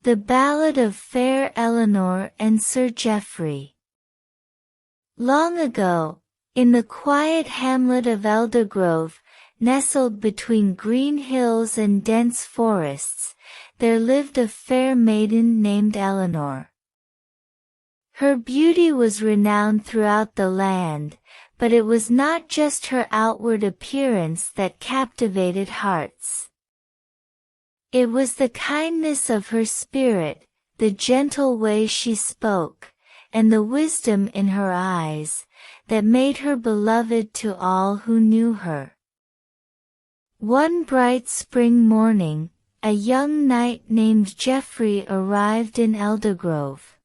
The Ballad of Fair Eleanor and Sir Geoffrey. Long ago, in the quiet hamlet of Eldergrove, nestled between green hills and dense forests, there lived a fair maiden named Eleanor. Her beauty was renowned throughout the land, but it was not just her outward appearance that captivated hearts. It was the kindness of her spirit, the gentle way she spoke, and the wisdom in her eyes, that made her beloved to all who knew her. One bright spring morning, a young knight named Geoffrey arrived in Eldergrove.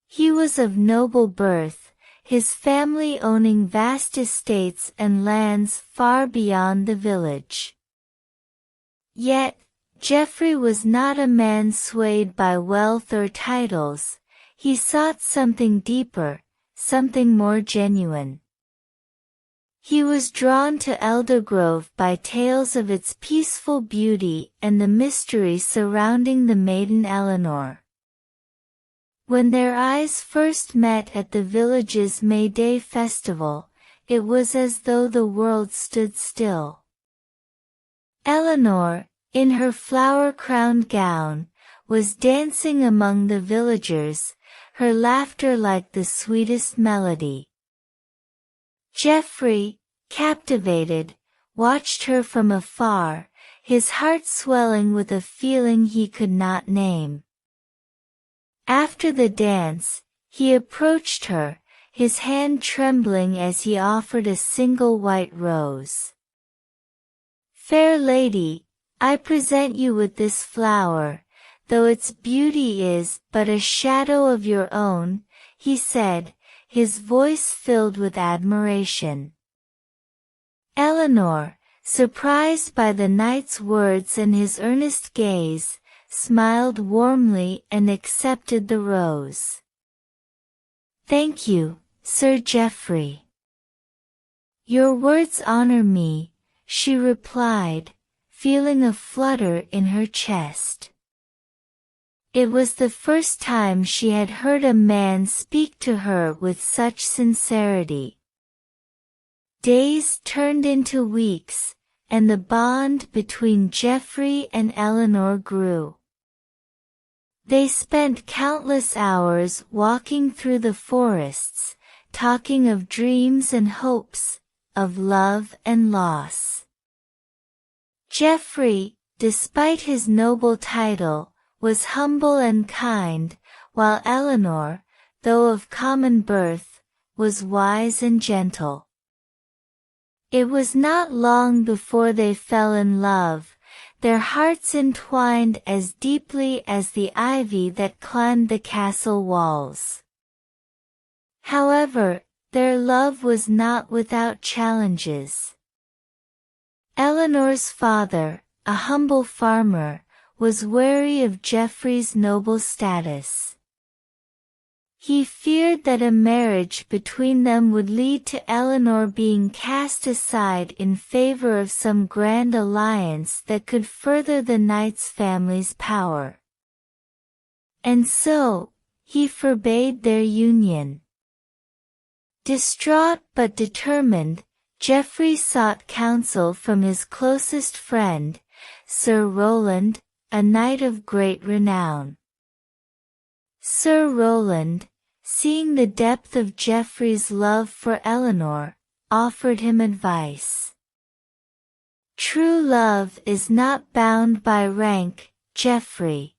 He was of noble birth, his family owning vast estates and lands far beyond the village. Yet, Geoffrey was not a man swayed by wealth or titles. He sought something deeper, something more genuine. He was drawn to Eldergrove by tales of its peaceful beauty and the mystery surrounding the maiden Eleanor. When their eyes first met at the village's May Day festival, it was as though the world stood still. Eleanor, in her flower-crowned gown, was dancing among the villagers, her laughter like the sweetest melody. Geoffrey, captivated, watched her from afar, his heart swelling with a feeling he could not name. After the dance, he approached her, his hand trembling as he offered a single white rose. "Fair lady, I present you with this flower, though its beauty is but a shadow of your own," he said, his voice filled with admiration. Eleanor, surprised by the knight's words and his earnest gaze, smiled warmly and accepted the rose. "Thank you, Sir Geoffrey. Your words honor me," she replied, feeling a flutter in her chest. It was the first time she had heard a man speak to her with such sincerity. Days turned into weeks, and the bond between Geoffrey and Eleanor grew. They spent countless hours walking through the forests, talking of dreams and hopes, of love and loss. Geoffrey, despite his noble title, was humble and kind, while Eleanor, though of common birth, was wise and gentle. It was not long before they fell in love, their hearts entwined as deeply as the ivy that climbed the castle walls. However, their love was not without challenges. Eleanor's father, a humble farmer, was wary of Geoffrey's noble status. He feared that a marriage between them would lead to Eleanor being cast aside in favor of some grand alliance that could further the knight's family's power. And so, he forbade their union. Distraught but determined, Geoffrey sought counsel from his closest friend, Sir Roland, a knight of great renown. Sir Roland, seeing the depth of Geoffrey's love for Eleanor, offered him advice. "True love is not bound by rank, Geoffrey.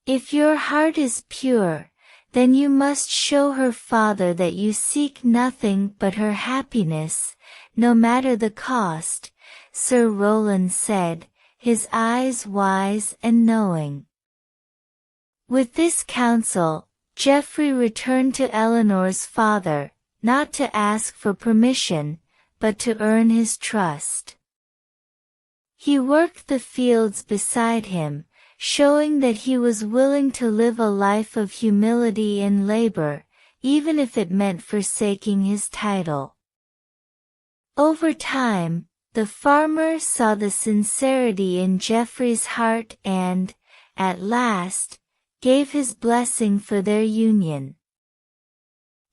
If your heart is pure, then you must show her father that you seek nothing but her happiness, no matter the cost," Sir Roland said, his eyes wise and knowing. With this counsel, Geoffrey returned to Eleanor's father, not to ask for permission, but to earn his trust. He worked the fields beside him, showing that he was willing to live a life of humility and labor, even if it meant forsaking his title. Over time, the farmer saw the sincerity in Geoffrey's heart and, at last, gave his blessing for their union.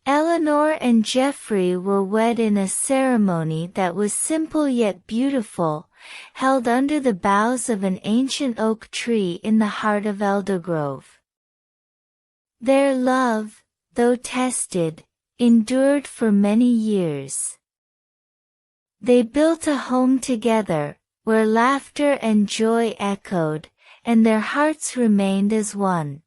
Eleanor and Geoffrey were wed in a ceremony that was simple yet beautiful, held under the boughs of an ancient oak tree in the heart of Eldergrove. Their love, though tested, endured for many years. They built a home together, where laughter and joy echoed, and their hearts remained as one.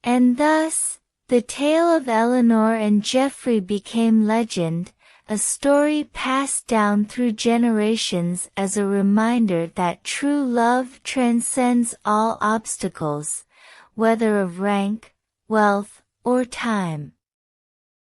And thus, the tale of Eleanor and Geoffrey became legend, a story passed down through generations as a reminder that true love transcends all obstacles, whether of rank, wealth, or time.